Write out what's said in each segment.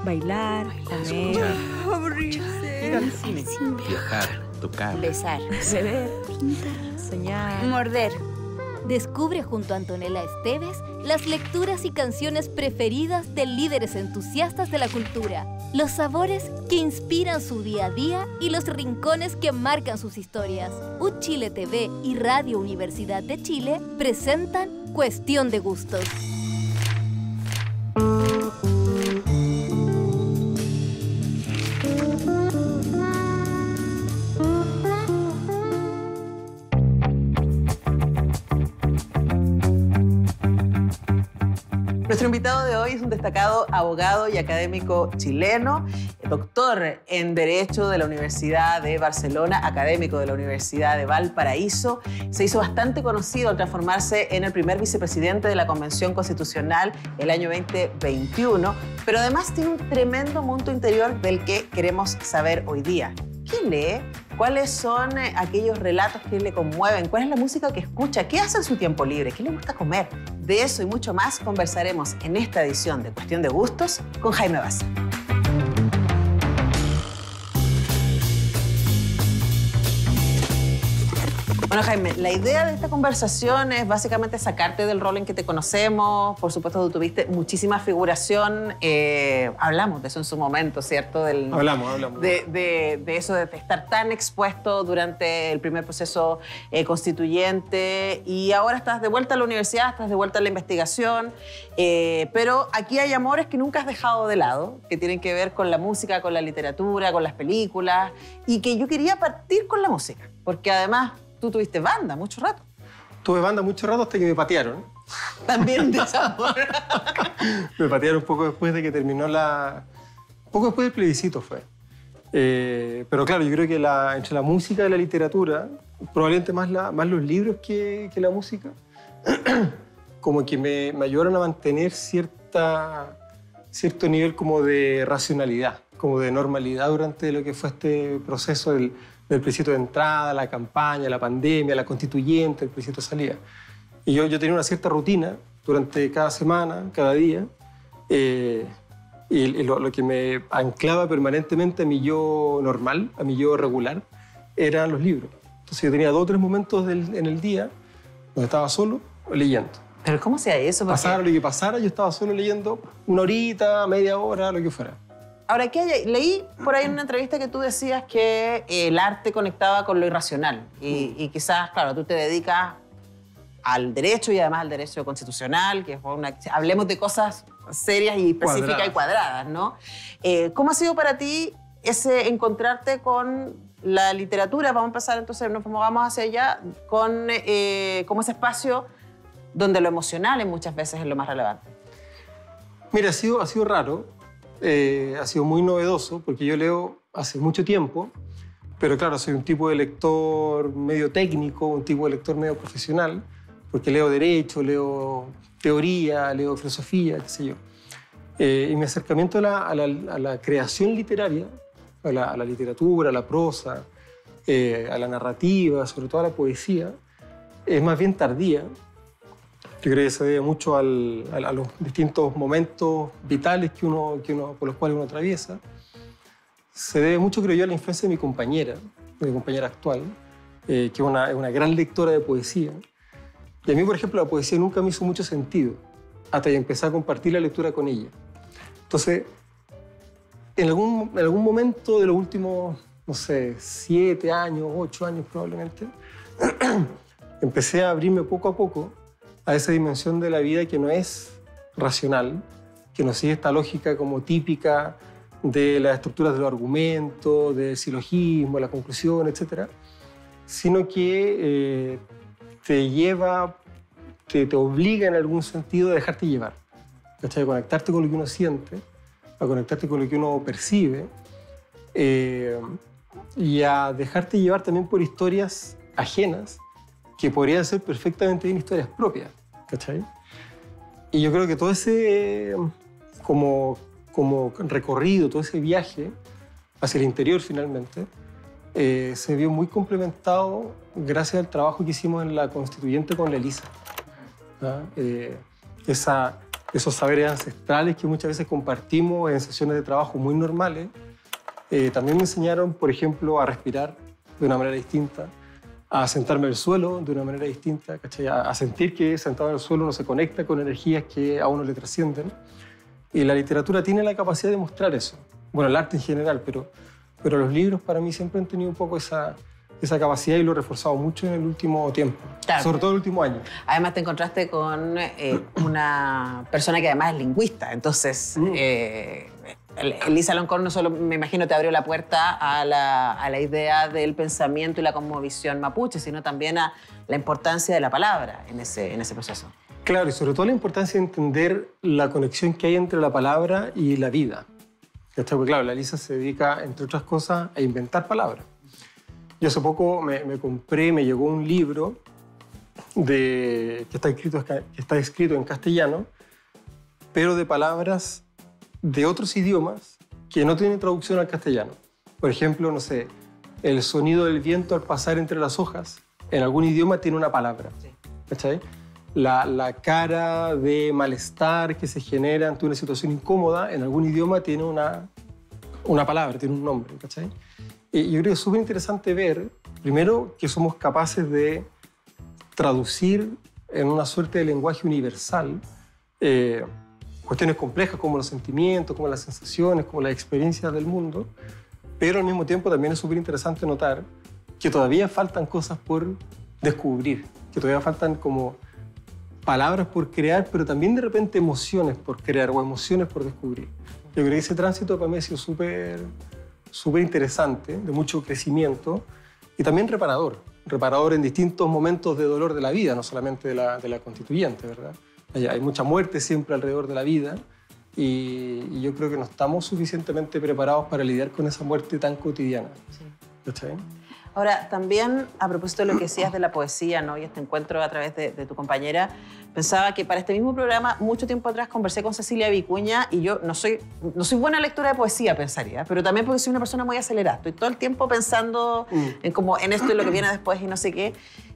Bailar, comer, Aburrirse. ir al cine, Viajar, tocar, Besar. beber, soñar. Morder. Descubre junto a Antonella Esteves las lecturas y canciones preferidas de líderes entusiastas de la cultura, los sabores que inspiran su día a día y los rincones que marcan sus historias. UChile TV y Radio Universidad de Chile presentan Cuestión de Gustos. Nuestro invitado de hoy es un destacado abogado y académico chileno, doctor en Derecho de la Universidad de Barcelona, académico de la Universidad de Valparaíso. Se hizo bastante conocido al transformarse en el primer vicepresidente de la Convención Constitucional el año 2021, pero además tiene un tremendo mundo interior del que queremos saber hoy día. ¿Qué lee? ¿Cuáles son aquellos relatos que le conmueven? ¿Cuál es la música que escucha? ¿Qué hace en su tiempo libre? ¿Qué le gusta comer? De eso y mucho más conversaremos en esta edición de Cuestión de Gustos con Jaime Baza. Bueno, Jaime, la idea de esta conversación es básicamente sacarte del rol en que te conocemos. Por supuesto, tú tuviste muchísima figuración. Hablamos de eso en su momento, ¿cierto? Hablamos. De eso, de estar tan expuesto durante el primer proceso constituyente. Y ahora estás de vuelta a la universidad, estás de vuelta a la investigación. Pero aquí hay amores que nunca has dejado de lado, que tienen que ver con la música, con la literatura, con las películas. Y que yo quería partir con la música, porque además tú tuviste banda mucho rato. Tuve banda mucho rato hasta que me patearon. También de sabor. Me patearon poco después de que terminó poco después del plebiscito fue. Pero claro, yo creo que entre la música y la literatura, probablemente más los libros que la música, como que me ayudaron a mantener cierto nivel como de racionalidad, como de normalidad durante lo que fue este proceso del plebiscito de entrada, la campaña, la pandemia, la constituyente, el plebiscito de salida. Y yo tenía una cierta rutina durante cada semana, cada día, y lo que me anclaba permanentemente a mi yo normal, a mi yo regular, eran los libros. Entonces yo tenía 2 o 3 momentos en el día donde estaba solo leyendo. ¿Pero cómo sea eso? Pasara lo que pasara, yo estaba solo leyendo 1 horita, media hora, lo que fuera. Ahora, leí por ahí en una entrevista que tú decías que el arte conectaba con lo irracional. Y quizás, claro, tú te dedicas al derecho y además al derecho constitucional, que es hablemos de cosas serias y específicas y cuadradas, ¿no? ¿Cómo ha sido para ti ese encontrarte con la literatura? Vamos a empezar entonces, nos vamos hacia allá, con como ese espacio donde lo emocional muchas veces es lo más relevante. Mira, ha sido raro. Ha sido muy novedoso porque yo leo hace mucho tiempo, pero claro, soy un tipo de lector medio técnico, un tipo de lector medio profesional, porque leo derecho, leo teoría, leo filosofía, qué sé yo. Y mi acercamiento a la creación literaria, a la literatura, a la prosa, a la narrativa, sobre todo a la poesía, es más bien tardía. Yo creo que se debe mucho a los distintos momentos vitales por los cuales uno atraviesa. Se debe mucho, creo yo, a la influencia de mi compañera actual, que es una gran lectora de poesía. Y a mí, por ejemplo, la poesía nunca me hizo mucho sentido, hasta que empecé a compartir la lectura con ella. Entonces, en algún momento de los últimos, no sé, 7 años, 8 años probablemente, empecé a abrirme poco a poco a esa dimensión de la vida que no es racional, que no sigue esta lógica como típica de las estructuras de los argumentos, del silogismo, la conclusión, etc., sino que te lleva, te obliga en algún sentido a dejarte llevar, ¿cachai? A conectarte con lo que uno siente, a conectarte con lo que uno percibe, y a dejarte llevar también por historias ajenas que podrían ser perfectamente bien historias propias, ¿cachai? Y yo creo que todo ese como recorrido, todo ese viaje hacia el interior finalmente, se vio muy complementado gracias al trabajo que hicimos en la Constituyente con la Elisa. ¿Ah? esos saberes ancestrales que muchas veces compartimos en sesiones de trabajo muy normales, también me enseñaron, por ejemplo, a respirar de una manera distinta, a sentarme al suelo de una manera distinta, ¿cachai? A sentir que sentado en el suelo uno se conecta con energías que a uno le trascienden. Y la literatura tiene la capacidad de mostrar eso. Bueno, el arte en general, pero los libros para mí siempre han tenido un poco esa capacidad y lo he reforzado mucho en el último tiempo, Claro. sobre todo el último año. Además te encontraste con una persona que además es lingüista, entonces Elisa Loncón no solo, me imagino, te abrió la puerta a la idea del pensamiento y la cosmovisión mapuche, sino también a la importancia de la palabra en ese proceso. Claro, y sobre todo la importancia de entender la conexión que hay entre la palabra y la vida. ¿Cachai? Porque claro, la Elisa se dedica, entre otras cosas, a inventar palabras. Yo hace poco me llegó un libro que está escrito en castellano, pero de palabras de otros idiomas que no tienen traducción al castellano. Por ejemplo, no sé, el sonido del viento al pasar entre las hojas, en algún idioma tiene una palabra. ¿Cachai? La cara de malestar que se genera ante una situación incómoda, en algún idioma tiene una palabra, tiene un nombre. ¿Cachai? Y yo creo que es súper interesante ver, primero, que somos capaces de traducir en una suerte de lenguaje universal cuestiones complejas como los sentimientos, como las sensaciones, como las experiencias del mundo, pero al mismo tiempo también es súper interesante notar que todavía faltan cosas por descubrir, que todavía faltan como palabras por crear, pero también de repente emociones por crear o emociones por descubrir. Yo creo que ese tránsito para mí ha sido súper interesante, de mucho crecimiento y también reparador en distintos momentos de dolor de la vida, no solamente de la constituyente, ¿verdad? Hay mucha muerte siempre alrededor de la vida y yo creo que no estamos suficientemente preparados para lidiar con esa muerte tan cotidiana. Sí. ¿Está bien? Ahora, también a propósito de lo que decías de la poesía, ¿no? Y este encuentro a través de tu compañera, pensaba que para este mismo programa, mucho tiempo atrás, conversé con Cecilia Vicuña y yo no soy buena lectora de poesía, pensaría, pero también porque soy una persona muy acelerada. Estoy todo el tiempo pensando en esto y lo que viene después y no sé qué.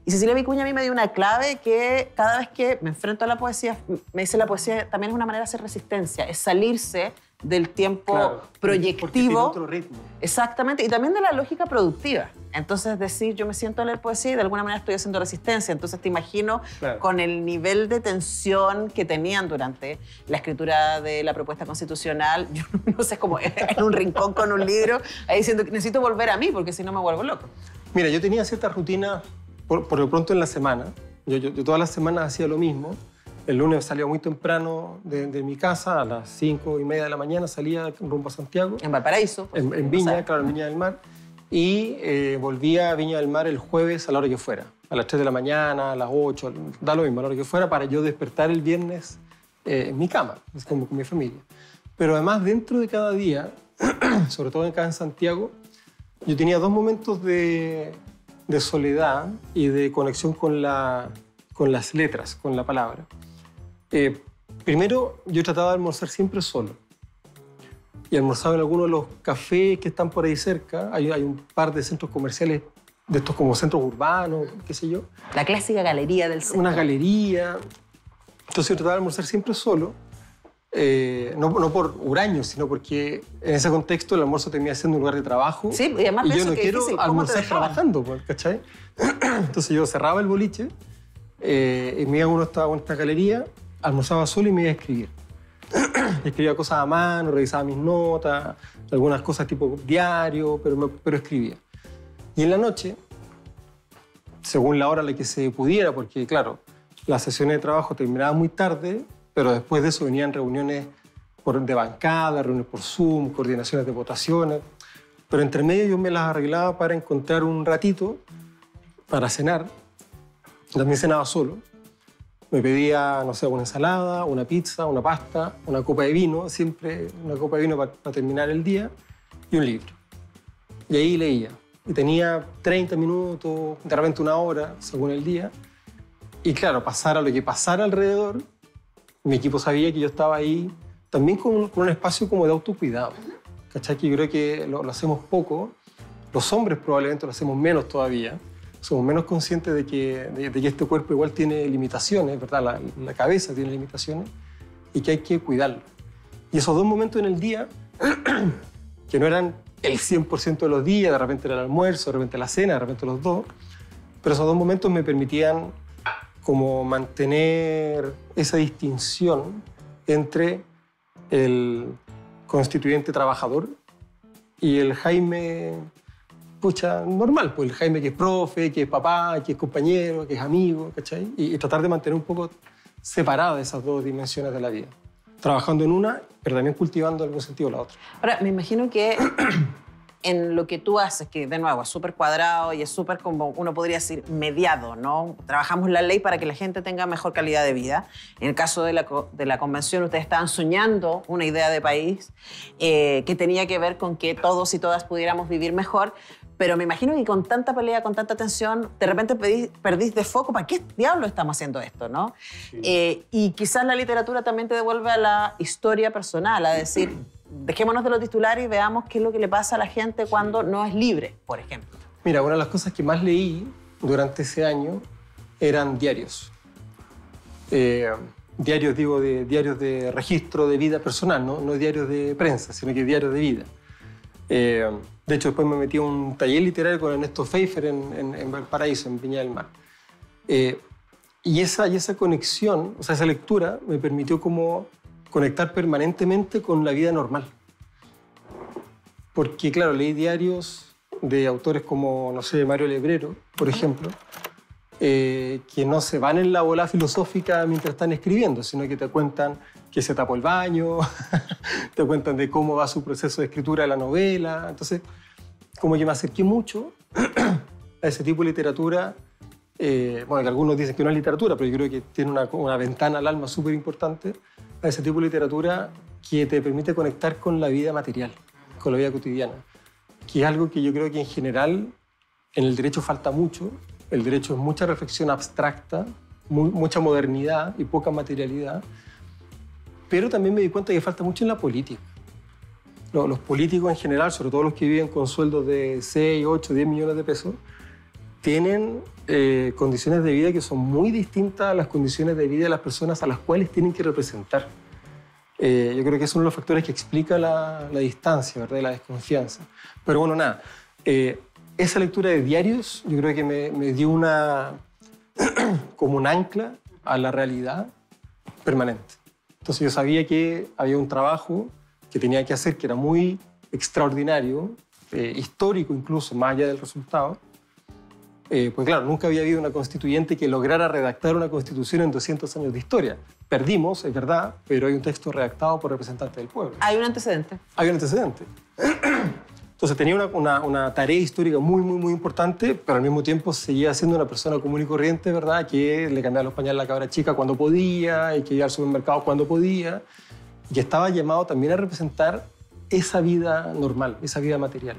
Y Cecilia Vicuña a mí me dio una clave que cada vez que me enfrento a la poesía, me dice la poesía también es una manera de hacer resistencia, es salirse del tiempo proyectivo. Porque tiene otro ritmo. Exactamente, y también de la lógica productiva. Entonces, decir, yo me siento a leer poesía y de alguna manera estoy haciendo resistencia. Entonces, te imagino con el nivel de tensión que tenían durante la escritura de la propuesta constitucional, yo no sé, como en un rincón con un libro, ahí diciendo que necesito volver a mí porque si no me vuelvo loco. Mira, yo tenía cierta rutina por lo pronto en la semana. Yo todas las semanas hacía lo mismo. El lunes salía muy temprano de mi casa, a las 5:30 de la mañana salía rumbo a Santiago. En Valparaíso. En Viña, claro, en Viña del Mar. Y volvía a Viña del Mar el jueves a la hora que fuera. A las 3 de la mañana, a las 8, da lo mismo, a la hora que fuera, para yo despertar el viernes en mi cama, con mi familia. Pero además, dentro de cada día, sobre todo acá en Santiago, yo tenía 2 momentos de soledad y de conexión con las letras, con la palabra. Primero, yo trataba de almorzar siempre solo. Y almorzaba en alguno de los cafés que están por ahí cerca. Hay un par de centros comerciales, de estos como centros urbanos, qué sé yo. La clásica galería del centro. Una galería. Entonces yo trataba de almorzar siempre solo. No por huraño, sino porque en ese contexto el almuerzo termina siendo un lugar de trabajo. Sí, y además yo no quiero almorzar trabajando, ¿cachai? Entonces yo cerraba el boliche y me iba a esta galería, almorzaba solo y me iba a escribir. Escribía cosas a mano, revisaba mis notas, algunas cosas tipo diario, pero escribía. Y en la noche, según la hora a la que se pudiera, porque claro, las sesiones de trabajo terminaban muy tarde, pero después de eso venían reuniones de bancada, reuniones por Zoom, coordinaciones de votaciones. Pero entre medio yo me las arreglaba para encontrar un ratito para cenar. También cenaba solo. Me pedía, no sé, una ensalada, una pizza, una pasta, una copa de vino, siempre una copa de vino para terminar el día, y un libro. Y ahí leía. Y tenía 30 minutos, de repente 1 hora, según el día. Y claro, pasara lo que pasara alrededor, mi equipo sabía que yo estaba ahí también con un espacio como de autocuidado. ¿Cachai? Que yo creo que lo hacemos poco. Los hombres probablemente lo hacemos menos todavía. Somos menos conscientes de que este cuerpo igual tiene limitaciones, ¿verdad? La cabeza tiene limitaciones. y que hay que cuidarlo. Y esos 2 momentos en el día, que no eran el 100% de los días, de repente era el almuerzo, de repente la cena, de repente los dos, pero esos 2 momentos me permitían como mantener esa distinción entre el constituyente trabajador y el Jaime, pucha, normal, pues el Jaime que es profe, que es papá, que es compañero, que es amigo, ¿cachai? Y tratar de mantener un poco separadas esas 2 dimensiones de la vida, trabajando en una, pero también cultivando en algún sentido la otra. Ahora, me imagino que en lo que tú haces, que de nuevo es súper cuadrado y es súper, como uno podría decir, mediado, ¿no? Trabajamos la ley para que la gente tenga mejor calidad de vida. En el caso de la convención, ustedes estaban soñando una idea de país que tenía que ver con que todos y todas pudiéramos vivir mejor, pero me imagino que con tanta pelea, con tanta tensión, de repente perdís de foco, ¿para qué diablo estamos haciendo esto, no? Sí. Y quizás la literatura también te devuelve a la historia personal, a decir, dejémonos de los titulares y veamos qué es lo que le pasa a la gente cuando no es libre, por ejemplo. Mira, una de las cosas que más leí durante ese año eran diarios. Diarios, digo, diarios de registro de vida personal, no diarios de prensa, sino que diarios de vida. De hecho, después me metí a un taller literario con Ernesto Pfeiffer en Valparaíso, en Viña del Mar. Y esa conexión, o sea, esa lectura me permitió como conectar permanentemente con la vida normal. Porque, claro, leí diarios de autores como, no sé, Mario Lebrero, por ejemplo, que no se van en la bola filosófica mientras están escribiendo, sino que te cuentan que se tapó el baño, te cuentan de cómo va su proceso de escritura de la novela. Entonces, como que me acerqué mucho a ese tipo de literatura. Bueno, que algunos dicen que no es literatura, pero yo creo que tiene una ventana al alma súper importante, a ese tipo de literatura que te permite conectar con la vida material, con la vida cotidiana, que es algo que yo creo que en general en el derecho falta mucho. El derecho es mucha reflexión abstracta, mucha modernidad y poca materialidad, pero también me di cuenta que falta mucho en la política. Los políticos en general, sobre todo los que viven con sueldos de 6, 8, 10 millones de pesos, tienen condiciones de vida que son muy distintas a las condiciones de vida de las personas a las cuales tienen que representar. Yo creo que es uno de los factores que explica la distancia, ¿verdad? Y la desconfianza. Pero bueno, nada. Esa lectura de diarios yo creo que me dio como un ancla a la realidad permanente. Entonces yo sabía que había un trabajo que tenía que hacer que era muy extraordinario, histórico incluso, más allá del resultado. Pues claro, nunca había habido una constituyente que lograra redactar una constitución en 200 años de historia. Perdimos, es verdad, pero hay un texto redactado por representantes del pueblo. Hay un antecedente. Hay un antecedente. Entonces tenía una tarea histórica muy importante, pero al mismo tiempo seguía siendo una persona común y corriente, ¿verdad? Que le cambiaba los pañales a la cabra chica cuando podía, y que iba al supermercado cuando podía, y que estaba llamado también a representar esa vida normal, esa vida material.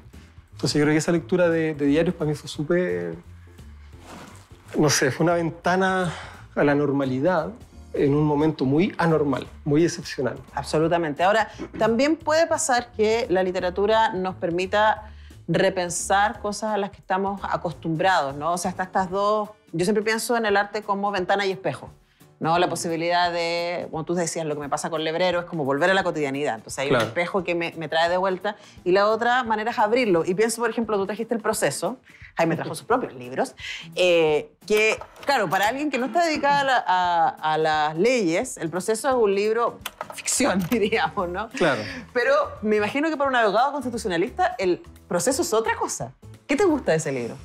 Entonces yo creo que esa lectura de diarios para mí fue súper, no sé, fue una ventana a la normalidad en un momento muy anormal, muy excepcional. Absolutamente. Ahora, también puede pasar que la literatura nos permita repensar cosas a las que estamos acostumbrados, ¿no? O sea, hasta estas dos... Yo siempre pienso en el arte como ventana y espejo, ¿no? La posibilidad de, como tú decías, lo que me pasa con Lebrero es como volver a la cotidianidad. Entonces hay un espejo que me trae de vuelta y la otra manera es abrirlo. Y pienso, por ejemplo, tú trajiste El Proceso, Jaime trajo sus propios libros, que, claro, para alguien que no está dedicada a las leyes, El Proceso es un libro ficción, diríamos, ¿no? Claro. Pero me imagino que para un abogado constitucionalista El Proceso es otra cosa. ¿Qué te gusta de ese libro?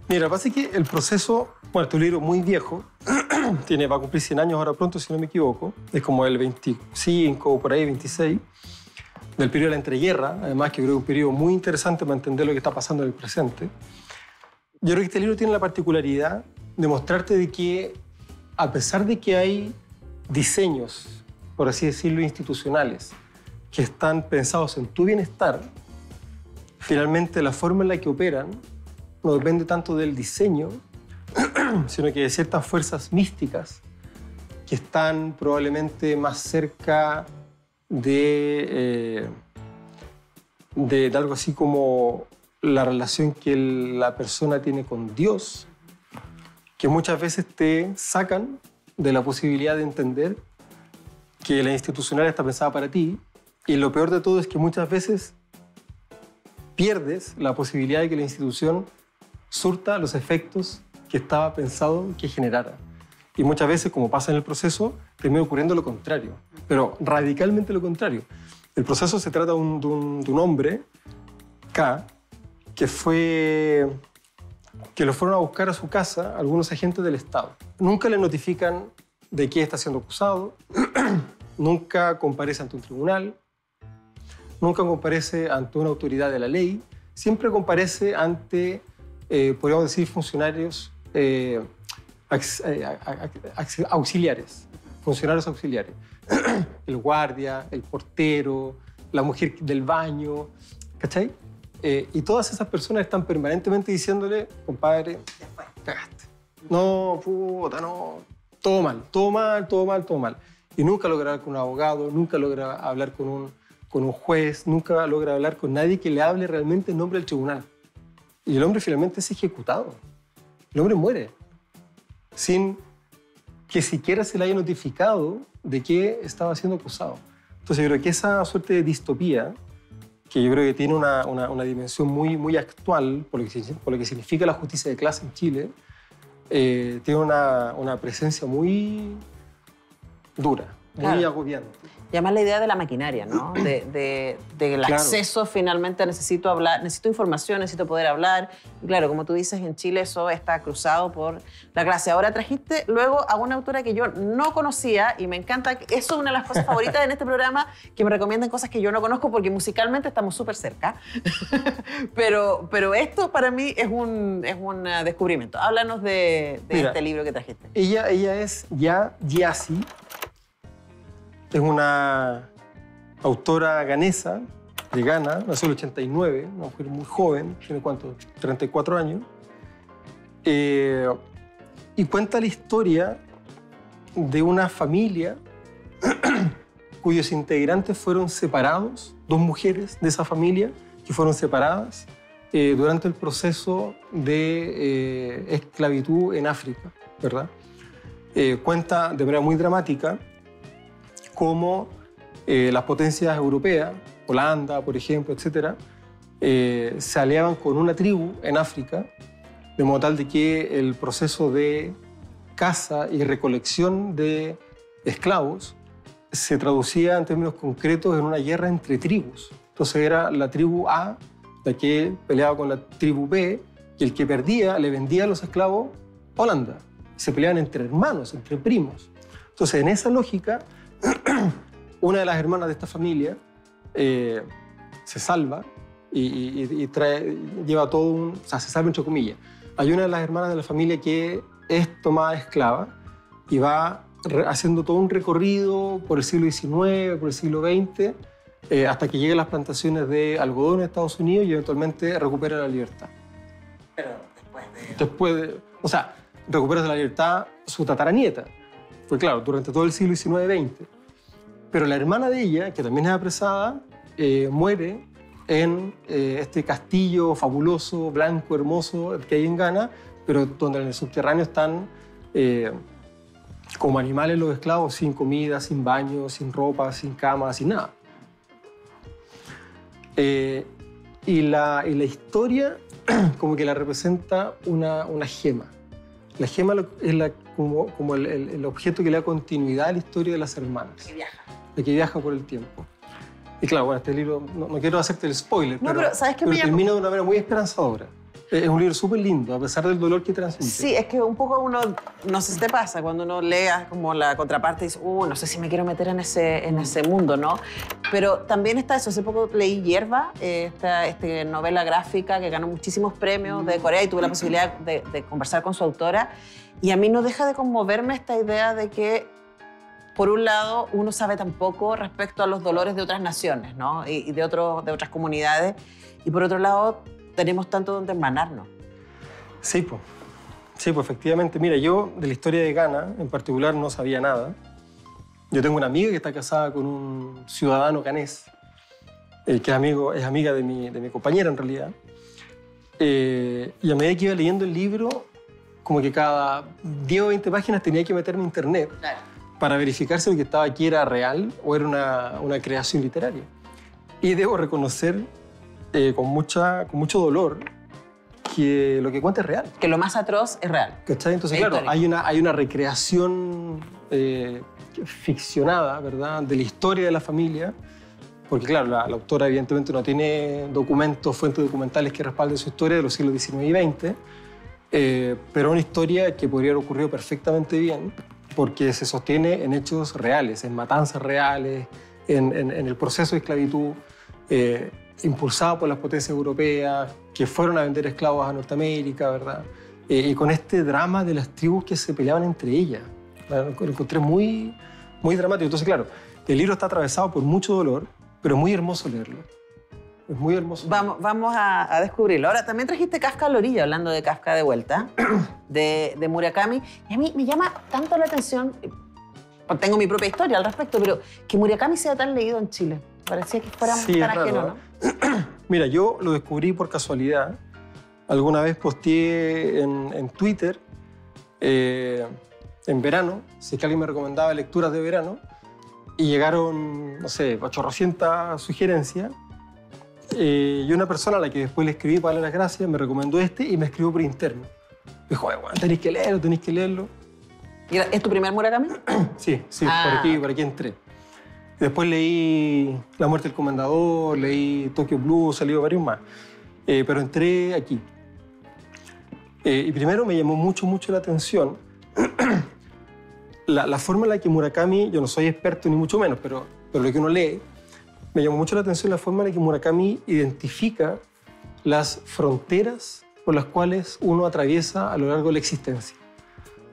Mira, lo que pasa es que El Proceso, bueno, este es un libro muy viejo, va a cumplir 100 años ahora pronto, si no me equivoco, es como el 25 o por ahí, 26, del periodo de la entreguerra, además que creo que es un periodo muy interesante para entender lo que está pasando en el presente. Yo creo que este libro tiene la particularidad de mostrarte de que, a pesar de que hay diseños, por así decirlo, institucionales, que están pensados en tu bienestar, finalmente la forma en la que operan no depende tanto del diseño, sino que de ciertas fuerzas místicas que están probablemente más cerca de algo así como la relación que la persona tiene con Dios, que muchas veces te sacan de la posibilidad de entender que la institucional está pensada para ti, y lo peor de todo es que muchas veces pierdes la posibilidad de que la institución surta los efectos que estaba pensado que generara. Y muchas veces, como pasa en el proceso, termina ocurriendo lo contrario, pero radicalmente lo contrario. El proceso se trata de un hombre, K, que lo fueron a buscar a su casa algunos agentes del Estado. Nunca le notifican de qué está siendo acusado, nunca comparece ante un tribunal, nunca comparece ante una autoridad de la ley, siempre comparece ante, podríamos decir, funcionarios auxiliares, funcionarios auxiliares. El guardia, el portero, la mujer del baño, ¿cachai? Y todas esas personas están permanentemente diciéndole, compadre, cagaste. No, puta, no. Todo mal, todo mal, todo mal, todo mal. Y nunca logra hablar con un abogado, nunca logra hablar con un juez, nunca logra hablar con nadie que le hable realmente en nombre del tribunal. Y el hombre finalmente es ejecutado. El hombre muere sin que siquiera se le haya notificado de que estaba siendo acusado. Entonces yo creo que esa suerte de distopía, que yo creo que tiene una dimensión muy actual por lo que significa la justicia de clase en Chile, tiene una presencia muy dura, muy agobiante. Y además la idea de la maquinaria, ¿no? Del acceso finalmente, necesito hablar, necesito información, necesito poder hablar. Y claro, como tú dices, en Chile eso está cruzado por la clase. Ahora trajiste luego a una autora que yo no conocía y me encanta. Eso es una de las cosas favoritas en este programa, que me recomiendan cosas que yo no conozco porque musicalmente estamos súper cerca. pero esto para mí es un descubrimiento. Háblanos de este libro que trajiste. Ella es Yaa Gyasi. Es una autora ganesa, de Ghana, nació en el 89, una mujer muy joven, tiene ¿cuánto? 34 años. Y cuenta la historia de una familia cuyos integrantes fueron separados, dos mujeres de esa familia que fueron separadas durante el proceso de esclavitud en África, ¿verdad? Cuenta de manera muy dramática cómo las potencias europeas, Holanda, por ejemplo, etcétera, se aliaban con una tribu en África, de modo tal de que el proceso de caza y recolección de esclavos se traducía en términos concretos en una guerra entre tribus. Entonces era la tribu A la que peleaba con la tribu B, y el que perdía le vendía a los esclavos a Holanda. Se peleaban entre hermanos, entre primos. Entonces, en esa lógica, una de las hermanas de esta familia se salva y lleva todo un... O sea, se salva entre comillas. Hay una de las hermanas de la familia que es tomada esclava y va haciendo todo un recorrido por el siglo XIX, por el siglo XX, hasta que llega a las plantaciones de algodón en Estados Unidos y eventualmente recupera la libertad. Pero después de... O sea, recupera la libertad su tataranieta. Pues claro, durante todo el siglo XIX-XX. Pero la hermana de ella, que también es apresada, muere en este castillo fabuloso, blanco, hermoso que hay en Ghana, pero donde en el subterráneo están como animales los esclavos, sin comida, sin baño, sin ropa, sin cama, sin nada. Y la historia como que la representa una gema. La gema es como el objeto que le da continuidad a la historia de las hermanas. Que viaja. De que viaja por el tiempo. Y claro, bueno, este libro, no quiero hacerte el spoiler, pero ¿sabes qué me llama? Termina de una manera muy esperanzadora. Es un libro súper lindo, a pesar del dolor que transmite. Sí, es que un poco uno, no sé si te pasa, cuando uno lea como la contraparte y dice, no sé si me quiero meter en ese mundo, ¿no? Pero también está eso. Hace poco leí Hierba, esta novela gráfica que ganó muchísimos premios de Corea y tuve la posibilidad de conversar con su autora. Y a mí no deja de conmoverme esta idea de que, por un lado, uno sabe tan poco respecto a los dolores de otras naciones, ¿no? Y de otras comunidades. Y por otro lado, tenemos tanto donde hermanarnos. Sí, pues, efectivamente. Mira, yo de la historia de Ghana en particular no sabía nada. Yo tengo una amiga que está casada con un ciudadano ganés, que es amiga de mi compañera en realidad. Y a medida que iba leyendo el libro, como que cada 10 o 20 páginas tenía que meterme en internet. Claro. para verificar si lo que estaba aquí era real o era una creación literaria. Y debo reconocer con mucho dolor que lo que cuenta es real. Que lo más atroz es real. ¿Cachai? Entonces, Es claro, histórico. hay una recreación ficcionada, ¿verdad?, de la historia de la familia, porque, claro, la autora evidentemente no tiene documentos, fuentes documentales que respalden su historia de los siglos XIX y XX, pero una historia que podría haber ocurrido perfectamente bien, porque se sostiene en hechos reales, en matanzas reales, en el proceso de esclavitud impulsado por las potencias europeas que fueron a vender esclavos a Norteamérica, ¿verdad? Y con este drama de las tribus que se peleaban entre ellas. Lo encontré muy, muy dramático. Entonces, claro, el libro está atravesado por mucho dolor, pero es muy hermoso leerlo. Es muy hermoso. Vamos a descubrirlo. Ahora, también trajiste Kafka a la orilla, hablando de Kafka de vuelta, de Murakami. Y a mí me llama tanto la atención, tengo mi propia historia al respecto, pero que Murakami sea tan leído en Chile. Parecía que fuera Sí, tan es raro, ajeno, ¿no? Mira, yo lo descubrí por casualidad. Alguna vez posteé en Twitter, en verano, si es que alguien me recomendaba lecturas de verano, y llegaron, no sé, 800 sugerencias. Y una persona a la que después le escribí para darle las gracias me recomendó este y me escribió por interno. Me dijo, bueno, tenéis que leerlo, tenéis que leerlo. ¿Y ¿Es tu primer Murakami? Sí, Ah. por aquí entré. Después leí La muerte del comendador, leí Tokyo Blues, salió varios más. Pero entré aquí. Y primero me llamó mucho la atención la forma en la que Murakami, yo no soy experto ni mucho menos, pero lo que uno lee, me llamó mucho la atención la forma en la que Murakami identifica las fronteras por las cuales uno atraviesa a lo largo de la existencia.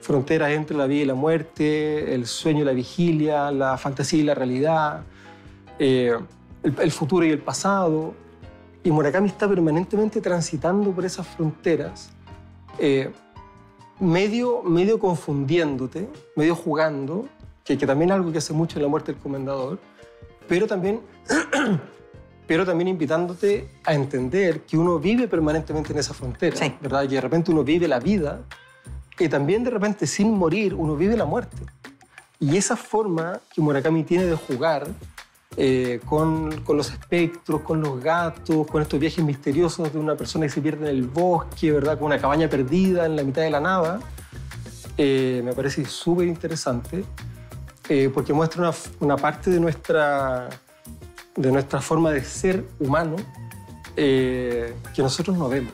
Fronteras entre la vida y la muerte, el sueño y la vigilia, la fantasía y la realidad, el futuro y el pasado. Y Murakami está permanentemente transitando por esas fronteras, medio confundiéndote, medio jugando, que también es algo que hace mucho en La muerte del comendador, pero también invitándote a entender que uno vive permanentemente en esa frontera, Sí. ¿verdad? Y de repente uno vive la vida y también de repente, sin morir, uno vive la muerte. Y esa forma que Murakami tiene de jugar con los espectros, con los gatos, con estos viajes misteriosos de una persona que se pierde en el bosque, ¿verdad? Con una cabaña perdida en la mitad de la nada, me parece súper interesante porque muestra una parte de nuestra forma de ser humano que nosotros no vemos.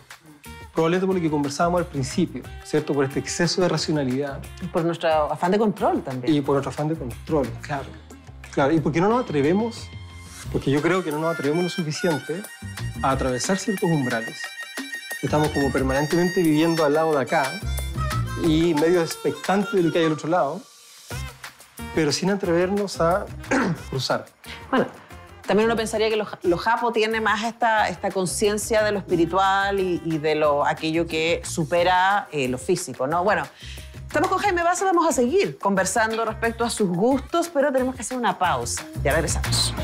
Probablemente por lo que conversábamos al principio, ¿cierto? Por este exceso de racionalidad. Y por nuestro afán de control también. Y por nuestro afán de control, claro. Claro, y porque no nos atrevemos, porque yo creo que no nos atrevemos lo suficiente a atravesar ciertos umbrales. Estamos como permanentemente viviendo al lado de acá y medio expectantes de lo que hay al otro lado, pero sin atrevernos a cruzar. Bueno, también uno pensaría que los japos tienen más esta conciencia de lo espiritual y de aquello que supera lo físico, ¿no? Bueno, estamos con Jaime Baza, vamos a seguir conversando respecto a sus gustos, pero tenemos que hacer una pausa. Ya regresamos.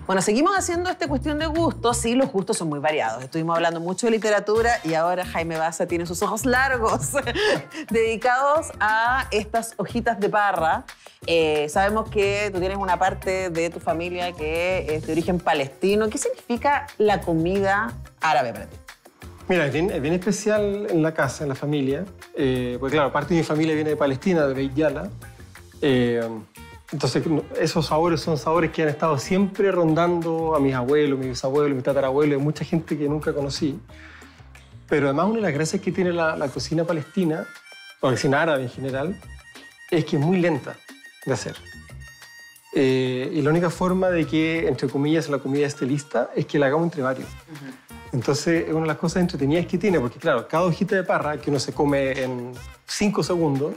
Bueno, seguimos haciendo esta cuestión de gustos. Sí, los gustos son muy variados. Estuvimos hablando mucho de literatura y ahora Jaime Baza tiene sus ojos largos dedicados a estas hojitas de parra. Sabemos que tú tienes una parte de tu familia que es de origen palestino. ¿Qué significa la comida árabe para ti? Mira, es bien especial en la casa, en la familia, porque claro, parte de mi familia viene de Palestina, de Beit Yala. Entonces, esos sabores son sabores que han estado siempre rondando a mis abuelos, mis bisabuelos, mis tatarabuelos, mucha gente que nunca conocí. Pero además, una de las gracias que tiene la cocina palestina, o la cocina árabe en general, es que es muy lenta de hacer. Y la única forma de que, entre comillas, la comida esté lista es que la hagamos entre varios. Entonces, es una de las cosas entretenidas que tiene, porque claro, cada hojita de parra que uno se come en 5 segundos,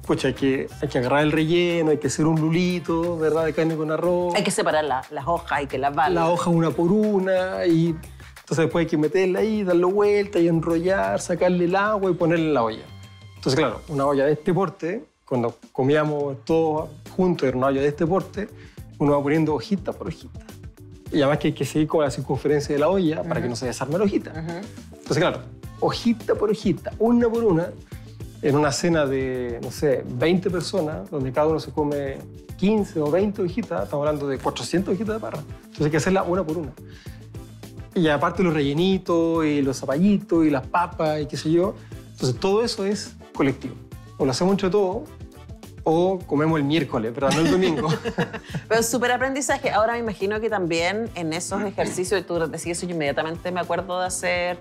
pucha, hay que agarrar el relleno, hay que hacer un lulito, ¿verdad?, de carne con arroz. Hay que separar las hojas, hay que lavarlas. La hoja una por una, y entonces después hay que meterla ahí, darle vuelta y enrollar, sacarle el agua y ponerla en la olla. Entonces, claro, una olla de este porte, cuando comíamos todos juntos, era una olla de este porte, uno va poniendo hojita por hojita. Y además que hay que seguir con la circunferencia de la olla para que no se desarme la hojita. Entonces, claro, hojita por hojita, una por una, en una cena de, no sé, 20 personas, donde cada uno se come 15 o 20 hojitas, estamos hablando de 400 hojitas de parra. Entonces hay que hacerla una por una. Y aparte los rellenitos, y los zapallitos, y las papas, y qué sé yo. Entonces todo eso es colectivo. O lo hacemos entre todos, o comemos el miércoles, pero no el domingo. Pero es súper aprendizaje. Ahora me imagino que también en esos ejercicios, y tú decías eso, yo inmediatamente me acuerdo de hacer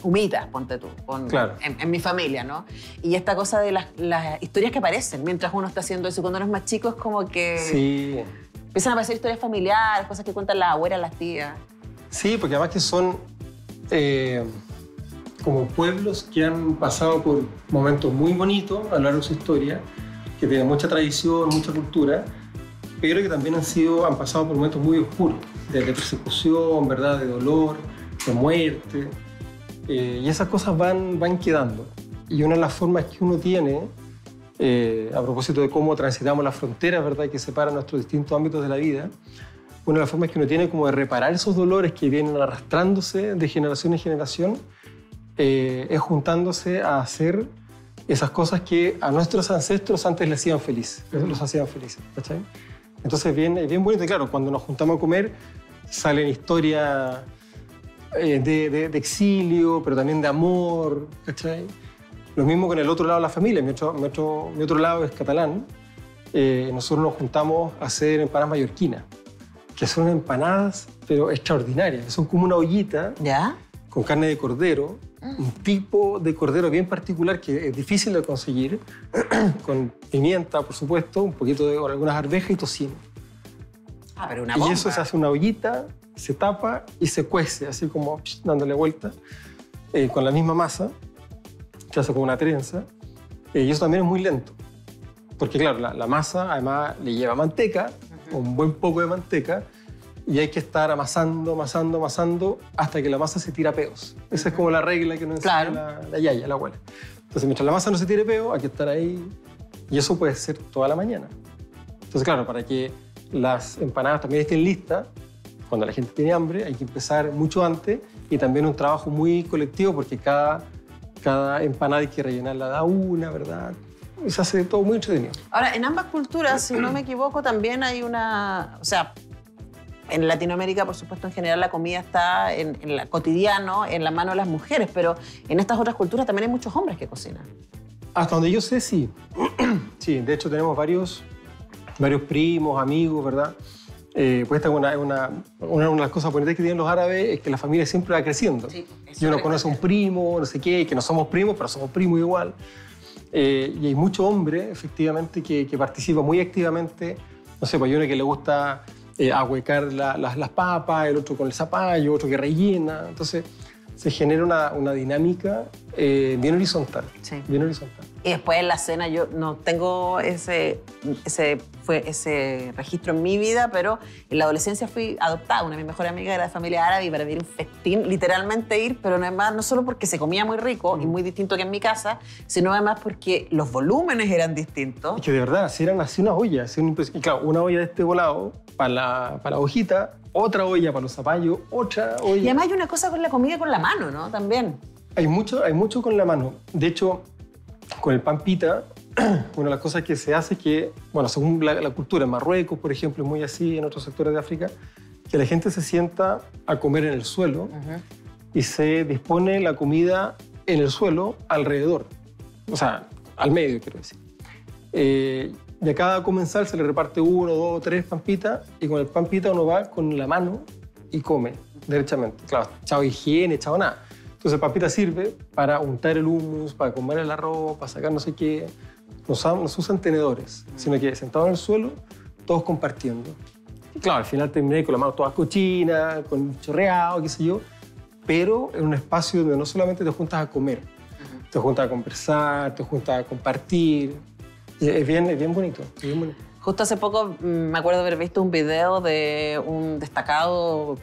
humitas, ponte tú, Claro. en mi familia, ¿no? Y esta cosa de las historias que aparecen mientras uno está haciendo eso. Y cuando uno es más chico es como que Sí. empiezan a aparecer historias familiares, cosas que cuentan las abuelas, las tías. Sí, porque además que son como pueblos que han pasado por momentos muy bonitos a lo largo de su historia, que tienen mucha tradición, mucha cultura, pero que también han pasado por momentos muy oscuros, de persecución, ¿verdad? De dolor, de muerte. Y esas cosas van quedando. Y una de las formas que uno tiene, a propósito de cómo transitamos las fronteras, ¿verdad? Que separan nuestros distintos ámbitos de la vida, una de las formas que uno tiene como de reparar esos dolores que vienen arrastrándose de generación en generación es juntándose a hacer esas cosas que a nuestros ancestros antes les hacían felices, los hacían felices, ¿cachai? Entonces es bien bonito, y claro, cuando nos juntamos a comer salen historias de exilio, pero también de amor, ¿cachai? Lo mismo con el otro lado de la familia, mi otro lado es catalán. Nosotros nos juntamos a hacer empanadas mallorquinas, que son empanadas, pero extraordinarias. Son como una ollita ¿Ya? con carne de cordero, un tipo de cordero bien particular que es difícil de conseguir, con pimienta, por supuesto, un poquito de algunas arvejas y tocino. Ah, pero una Y bomba. eso se hace una ollita, se tapa y se cuece, así como dándole vuelta, con la misma masa, se hace como una trenza. Y eso también es muy lento, porque claro, la masa además le lleva manteca, un buen poco de manteca, y hay que estar amasando hasta que la masa se tira peos. Esa es como la regla que nos enseña la yaya, la abuela. Entonces, mientras la masa no se tire peos, hay que estar ahí, y eso puede ser toda la mañana. Entonces, claro, para que las empanadas también estén listas, cuando la gente tiene hambre, hay que empezar mucho antes, y también un trabajo muy colectivo, porque cada empanada hay que rellenarla de una, ¿verdad? Y se hace todo muy entretenido. Ahora, en ambas culturas, si no me equivoco, también hay una... O sea, en Latinoamérica, por supuesto, en general la comida está en la cotidiano, en la mano de las mujeres, pero en estas otras culturas también hay muchos hombres que cocinan. Hasta donde yo sé, sí. Sí, de hecho tenemos varios primos, amigos, ¿verdad? Pues esta es una de las cosas bonitas que tienen los árabes, es que la familia siempre va creciendo. Sí, y uno conoce a un primo, no sé qué, que no somos primos, pero somos primos igual. Y hay mucho hombre, efectivamente, que participa muy activamente. No sé, pues hay uno que le gusta ahuecar las papas, el otro con el zapallo, otro que rellena. Entonces se genera una dinámica bien horizontal. Sí. Bien horizontal. Y después en la cena yo no tengo ese registro en mi vida, pero en la adolescencia fui adoptada. Una de mis mejores amigas era de familia árabe y para mí era un festín, literalmente ir, pero además no solo porque se comía muy rico y muy distinto que en mi casa, sino además porque los volúmenes eran distintos. Es que de verdad, si eran así unas ollas. Y claro, una olla de este volado para la hojita, otra olla para los zapallos, otra olla. Y además hay una cosa con la comida con la mano, ¿no? También. Hay mucho con la mano. De hecho, con el pan pita, una de las cosas que se hace es que, bueno, según la cultura, en Marruecos, por ejemplo, es muy así, en otros sectores de África, que la gente se sienta a comer en el suelo y se dispone la comida en el suelo alrededor. O sea, al medio, quiero decir. Y a cada comensal se le reparte 1, 2, 3 pan pita, y con el pan pita uno va con la mano y come derechamente. Claro, chao higiene, chao nada. Entonces el pan pita sirve para untar el hummus, para comer el arroz, para sacar no sé qué. No se usan tenedores, sino que sentados en el suelo, todos compartiendo. Y claro, al final terminé con las manos todas cochinas, con chorreado, qué sé yo, pero en un espacio donde no solamente te juntas a comer, te juntas a conversar, te juntas a compartir. Y es bien bonito, es bien bonito. Justo hace poco me acuerdo haber visto un video de un destacado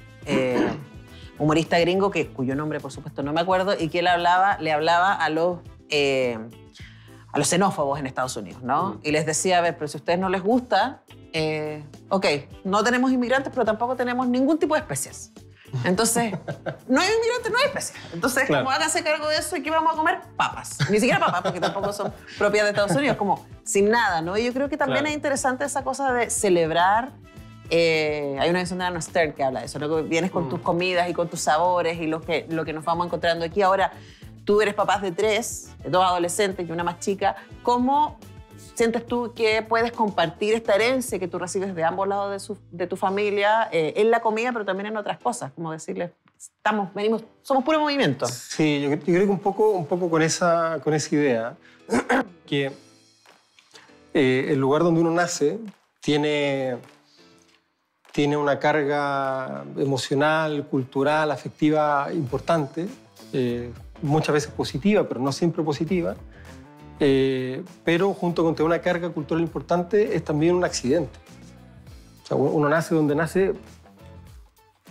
humorista gringo, cuyo nombre, por supuesto, no me acuerdo, y que le hablaba a los xenófobos en Estados Unidos, ¿no? Y les decía, a ver, pero si a ustedes no les gusta ok, no tenemos inmigrantes, pero tampoco tenemos ningún tipo de especies. Entonces, no hay inmigrantes, no hay especies. Entonces, Claro. como háganse cargo de eso, ¿y qué vamos a comer? Papas. Ni siquiera papas, porque tampoco son propias de Estados Unidos, como sin nada, ¿no? Y yo creo que también Claro. es interesante esa cosa de celebrar. Hay una canción de Anna Stern que habla de eso, ¿no? Que vienes con tus comidas y con tus sabores y lo que nos vamos encontrando aquí. Ahora, tú eres papás de 3, 2 adolescentes y una más chica. ¿Cómo sientes tú que puedes compartir esta herencia que tú recibes de ambos lados de tu familia en la comida, pero también en otras cosas? Como decirles, somos puro movimiento. Sí, yo creo que un poco con esa idea, que el lugar donde uno nace tiene una carga emocional, cultural, afectiva importante, muchas veces positiva, pero no siempre positiva. Pero junto con tener una carga cultural importante es también un accidente. O sea, uno nace donde nace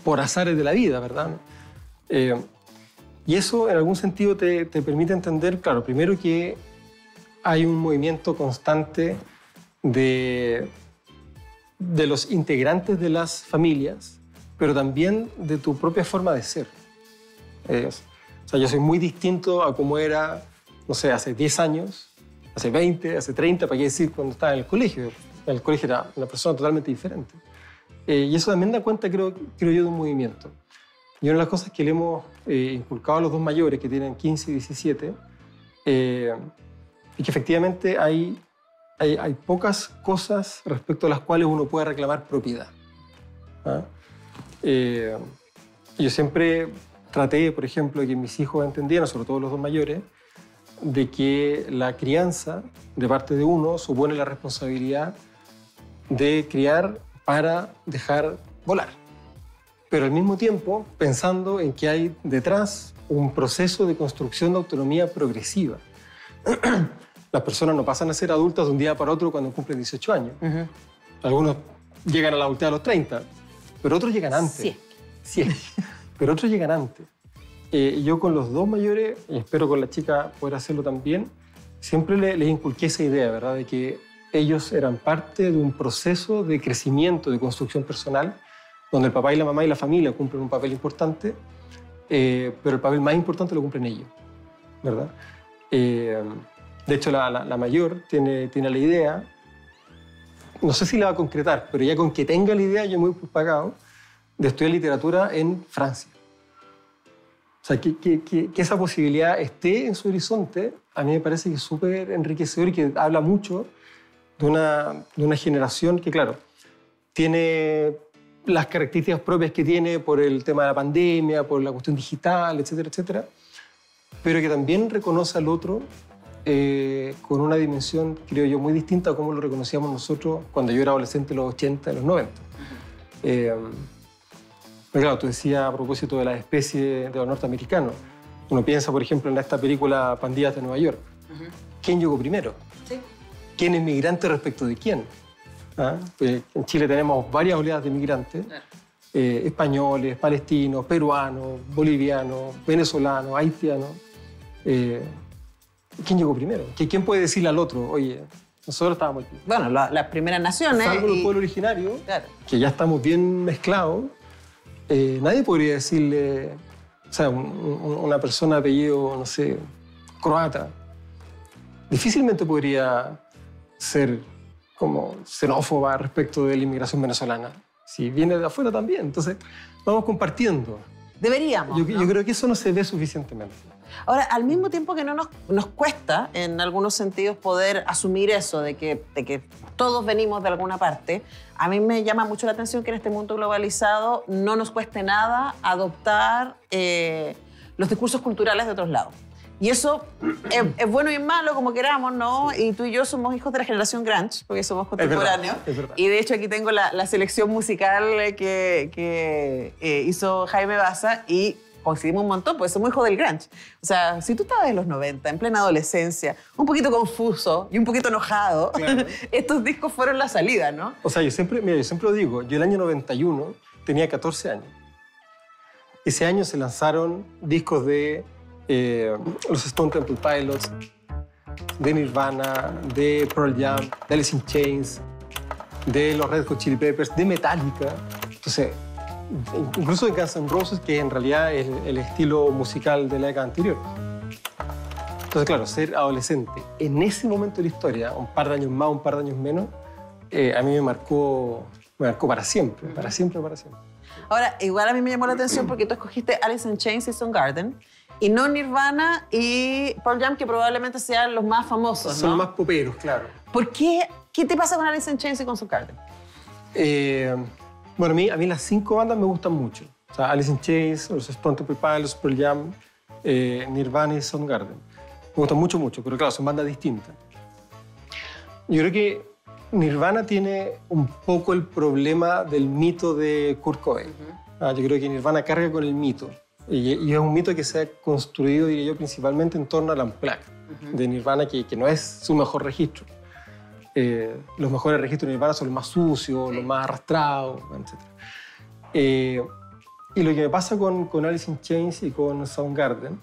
por azares de la vida, ¿verdad? Y eso en algún sentido te permite entender, claro, primero que hay un movimiento constante de los integrantes de las familias, pero también de tu propia forma de ser. O sea, yo soy muy distinto a como era, no sé, hace 10 años, hace 20, hace 30, para qué decir, cuando estaba en el colegio. En el colegio era una persona totalmente diferente. Y eso también da cuenta, creo yo, de un movimiento. Y una de las cosas que le hemos inculcado a los 2 mayores, que tienen 15 y 17, y que efectivamente hay pocas cosas respecto a las cuales uno puede reclamar propiedad. ¿Ah? Yo siempre traté, por ejemplo, de que mis hijos entendieran, sobre todo los 2 mayores, de que la crianza de parte de uno supone la responsabilidad de criar para dejar volar. Pero al mismo tiempo pensando en que hay detrás un proceso de construcción de autonomía progresiva. Las personas no pasan a ser adultas de un día para otro cuando cumplen 18 años. Algunos llegan a la adultez a los 30, pero otros llegan antes. Sí. Pero otros llegan antes. Yo con los 2 mayores, y espero con la chica poder hacerlo también, siempre les inculqué esa idea, ¿verdad? De que ellos eran parte de un proceso de crecimiento, de construcción personal, donde el papá y la mamá y la familia cumplen un papel importante, pero el papel más importante lo cumplen ellos, ¿verdad? De hecho, la mayor tiene la idea, no sé si la va a concretar, pero ya con que tenga la idea, yo muy pagado, de estudiar literatura en Francia. O sea, que esa posibilidad esté en su horizonte, a mí me parece que es súper enriquecedor y que habla mucho de una generación que, claro, tiene las características propias que tiene por el tema de la pandemia, por la cuestión digital, etcétera, etcétera, pero que también reconoce al otro con una dimensión, creo yo, muy distinta a cómo lo reconocíamos nosotros cuando yo era adolescente en los 80 y los 90. Pero claro, tú decías a propósito de las especies de los norteamericanos. Uno piensa, por ejemplo, en esta película Pandillas de Nueva York. ¿Quién llegó primero? Sí. ¿Quién es migrante respecto de quién? ¿Ah? Pues en Chile tenemos varias oleadas de migrantes. Claro. Españoles, palestinos, peruanos, bolivianos, venezolanos, haitianos. ¿Quién llegó primero? ¿Quién puede decirle al otro, oye, nosotros estábamos aquí? Bueno, las primeras naciones. Salvo los pueblos originarios, Claro. que ya estamos bien mezclados, nadie podría decirle, o sea, una persona de apellido, no sé, croata, difícilmente podría ser como xenófoba respecto de la inmigración venezolana. Si viene de afuera también. Entonces, vamos compartiendo. Deberíamos. Yo ¿no? creo que eso no se ve suficientemente. Ahora, al mismo tiempo que no nos cuesta, en algunos sentidos, poder asumir eso de que todos venimos de alguna parte, a mí me llama mucho la atención que en este mundo globalizado no nos cueste nada adoptar los discursos culturales de otros lados. Y eso es bueno y malo, como queramos, ¿no? Y tú y yo somos hijos de la generación grunge, porque somos contemporáneos. Es verdad. Y de hecho aquí tengo la selección musical que hizo Jaime Baza y coincidimos un montón, porque somos hijos del grunge. O sea, si tú estabas en los 90, en plena adolescencia, un poquito confuso y un poquito enojado, Claro. estos discos fueron la salida, ¿no? O sea, yo siempre lo digo, yo el año 91 tenía 14 años. Ese año se lanzaron discos de los Stone Temple Pilots, de Nirvana, de Pearl Jam, de Alice in Chains, de los Red Hot Chili Peppers, de Metallica. Entonces, incluso de Guns N' Roses, que en realidad es el estilo musical de la década anterior. Entonces, claro, ser adolescente en ese momento de la historia, un par de años más, un par de años menos, a mí me marcó para siempre, para siempre, para siempre. Ahora, igual a mí me llamó la atención porque tú escogiste Alice in Chains y Soundgarden, y no Nirvana y Pearl Jam, que probablemente sean los más famosos, ¿no? Son los más poperos, claro. ¿Por qué? ¿Qué te pasa con Alice in Chains y con Soundgarden? Bueno, a mí las 5 bandas me gustan mucho. O sea, Alice in Chains, los Stone Temple Pilots, Pearl Jam, Nirvana y Soundgarden. Me gustan mucho, mucho, pero claro, son bandas distintas. Yo creo que Nirvana tiene un poco el problema del mito de Kurt Cobain. Yo creo que Nirvana carga con el mito. Y es un mito que se ha construido, diría yo, principalmente en torno al Unplugged de Nirvana, que no es su mejor registro. Los mejores registros de Nirvana son los más sucios, los más arrastrados, etc. Y lo que me pasa con Alice in Chains y con Soundgarden,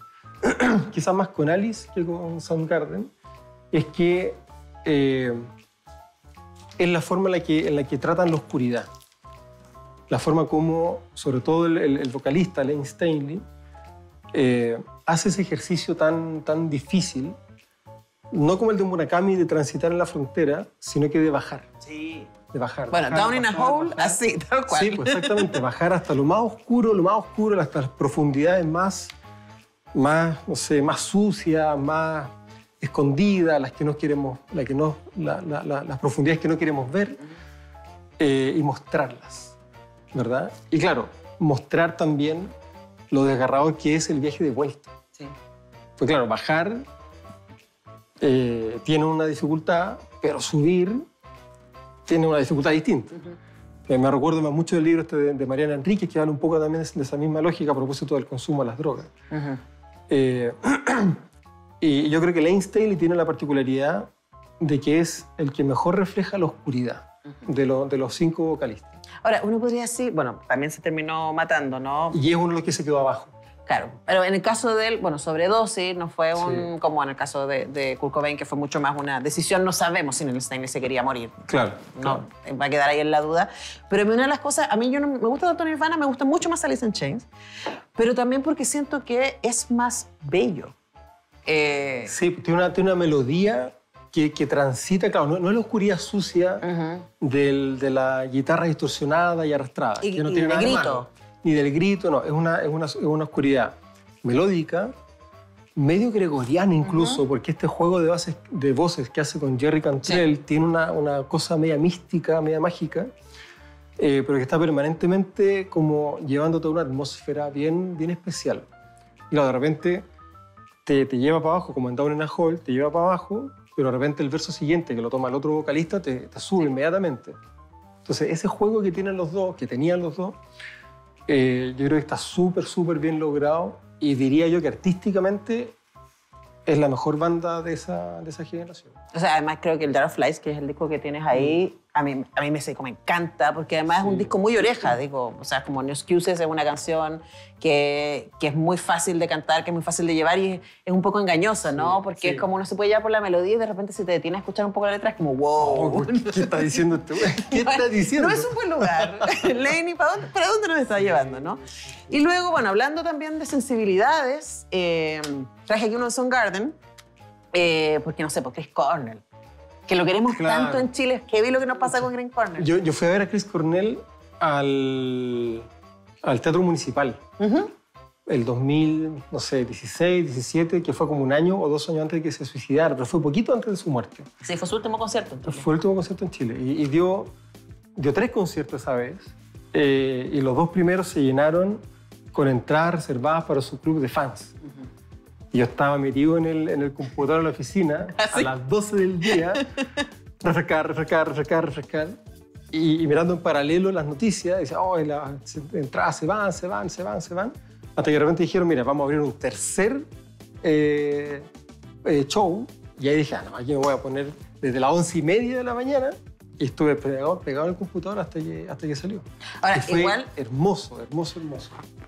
quizás más con Alice que con Soundgarden, es que es la forma en la que tratan la oscuridad. La forma como, sobre todo el vocalista, Layne Staley, hace ese ejercicio tan difícil, no como el de Murakami de transitar en la frontera, sino que de bajar. Sí. De bajar. Bueno, bajar, Down in a Hole, bajar. así, tal cual. Sí, pues exactamente, bajar hasta lo más oscuro, hasta las profundidades más no sé, más sucias, más escondidas, las profundidades que no queremos ver, y mostrarlas, ¿verdad? Y claro, mostrar también lo desgarrador que es el viaje de vuelta. Sí. Pues claro, bajar tiene una dificultad, pero subir tiene una dificultad distinta. Me recuerdo mucho del libro de Mariana Enríquez, que habla un poco también de esa misma lógica a propósito del consumo de las drogas. Y yo creo que Layne Staley tiene la particularidad de que es el que mejor refleja la oscuridad de los 5 vocalistas. Ahora, uno podría decir, bueno, también se terminó matando, ¿no? Y es uno de los que se quedó abajo. Claro, pero en el caso de él, bueno, sobredosis, no fue Sí. como en el caso de Kurt Cobain, que fue mucho más una decisión, no sabemos si Neil Stanley se quería morir. Claro. No, va a quedar ahí en la duda. Pero una de las cosas, a mí yo no me gusta tanto Nirvana, me gusta mucho más Alice in Chains, pero también porque siento que es más bello. Sí, tiene una melodía que transita, claro, no es la oscuridad sucia de la guitarra distorsionada y arrastrada. Y que no tiene del nada de grito. malo. Ni del grito, no. Es una oscuridad melódica, medio gregoriana incluso, porque este juego de voces que hace con Jerry Cantrell tiene una cosa media mística, media mágica, pero que está permanentemente como llevando toda una atmósfera bien especial. Y claro, de repente te lleva para abajo, como en Down in a Hole, te lleva para abajo, pero de repente el verso siguiente, que lo toma el otro vocalista, te sube inmediatamente. Entonces, ese juego que tienen los dos, que tenían los dos, yo creo que está súper bien logrado, y diría yo que artísticamente es la mejor banda de esa generación. O sea, además creo que el Jar of Lies, que es el disco que tienes ahí, a mí me encanta, porque además es un disco muy oreja, digo, o sea, como No Excuses es una canción que es muy fácil de cantar, que es muy fácil de llevar y es un poco engañosa, ¿no? Porque es como uno se puede llevar por la melodía y de repente si te detienes a escuchar un poco la letra es como wow. ¿Qué está diciendo este güey? ¿Qué está diciendo? No es un buen lugar. Lenny, ¿para dónde nos está llevando, no? Y luego, bueno, hablando también de sensibilidades, traje aquí uno de Soundgarden, porque no sé, por Chris Cornell, que lo queremos tanto en Chile, es heavy lo que nos pasa con Chris Cornell. Yo fui a ver a Chris Cornell al Teatro Municipal, el 2000, no sé, 16, 17, que fue como un año o 2 años antes de que se suicidara, pero fue poquito antes de su muerte. Sí, fue su último concierto. Fue el último concierto en Chile y dio 3 conciertos esa vez, y los 2 primeros se llenaron con entradas reservadas para su club de fans. Y yo estaba metido en el computador de la oficina a las 12 del día, refrescar, y mirando en paralelo las noticias, decía, oh, las entradas se van, hasta que de repente dijeron, mira, vamos a abrir un tercer show, y ahí dije, no, aquí me voy a poner desde las 11:30 de la mañana, y estuve pegado en el computador hasta que salió. Ahora, y fue igual, hermoso.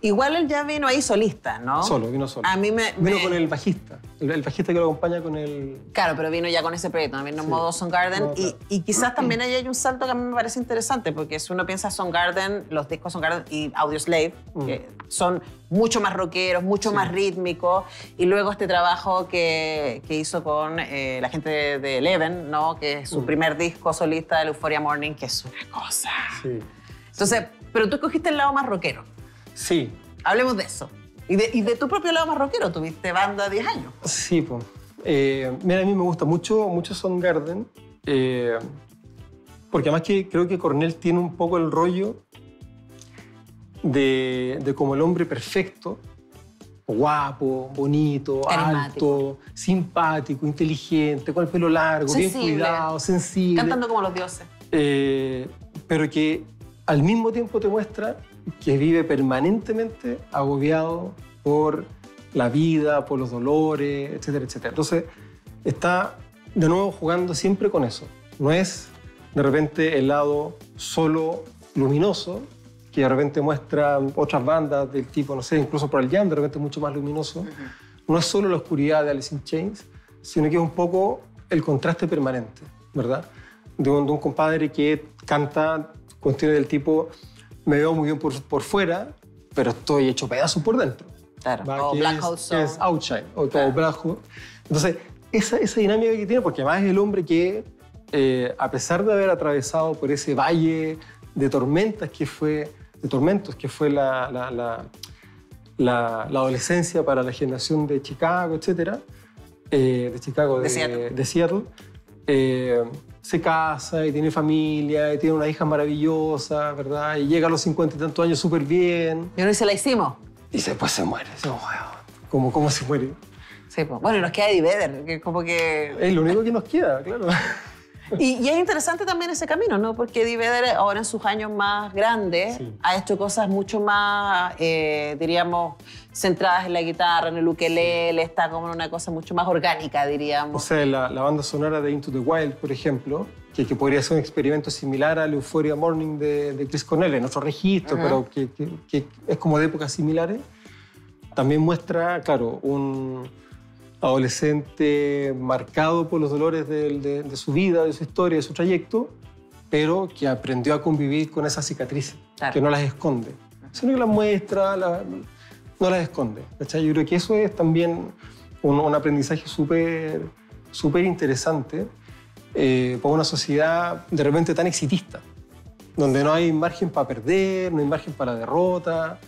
Igual él ya vino ahí solista, ¿no? Vino solo. A mí Vino con el bajista. el bajista que lo acompaña con el... Claro, pero vino ya con ese proyecto, también en Sí. modo Soundgarden. No, claro. Y quizás también ahí hay un salto que a mí me parece interesante, porque si uno piensa Soundgarden, los discos Soundgarden y Audioslave, que son mucho más rockeros, mucho más rítmicos, y luego este trabajo que hizo con la gente de Eleven, ¿no? Que es su primer disco solista de Euphoria Morning, que es una cosa. Sí. Entonces, pero tú escogiste el lado más rockero. Sí, Hablemos de eso. Y de tu propio lado más rockero, tuviste banda 10 años. sí, pues. Mira, a mí me gusta mucho Soundgarden, porque además que creo que Cornell tiene un poco el rollo de como el hombre perfecto, guapo, bonito, Carismático. alto, simpático, inteligente, con el pelo largo, Sensible. bien cuidado, sensible. Cantando como los dioses. Pero que al mismo tiempo te muestra que vive permanentemente agobiado por la vida, por los dolores, etcétera, etcétera. Entonces, está de nuevo jugando siempre con eso. No es de repente el lado solo luminoso, que de repente muestra otras bandas del tipo, no sé, incluso Pearl Jam, de repente mucho más luminoso. No es solo la oscuridad de Alice in Chains, sino que es un poco el contraste permanente, ¿verdad? De un compadre que canta cuestiones del tipo, me veo muy bien por fuera, pero estoy hecho pedazo por dentro. Claro. ¿va? O Que Black es- Hole que Sun. es Outshine, o Claro. Black Hole. Entonces, esa dinámica que tiene, porque además es el hombre que, a pesar de haber atravesado por ese valle de tormentas que fue, la adolescencia para la generación de Chicago, etcétera, de Chicago, de Seattle, se casa y tiene familia y tiene una hija maravillosa, ¿verdad? Y llega a los 50 y tantos años súper bien Y uno dice, la hicimos. y después se muere. Dice, "Oh, wow". ¿Cómo se muere? Sí, pues. Bueno, y nos queda Eddie Vedder, que como que... Es lo único que nos queda, claro. Y es interesante también ese camino, ¿no? Porque Eddie Vedder ahora en sus años más grandes Sí. ha hecho cosas mucho más, diríamos, centradas en la guitarra, en el ukelele, está como en una cosa mucho más orgánica, O diríamos. sea, la banda sonora de Into the Wild, por ejemplo, que podría ser un experimento similar al Euphoria Morning de Chris Cornell, en otro registro, pero que es como de épocas similares, también muestra, claro, un adolescente marcado por los dolores de su vida, de su historia, de su trayecto, pero que aprendió a convivir con esas cicatrices, Claro. que no las esconde, sino que las muestra, no las esconde. ¿Cachai? Yo creo que eso es también un aprendizaje súper interesante para una sociedad de repente tan exitista, donde no hay margen para perder, no hay margen para la derrota.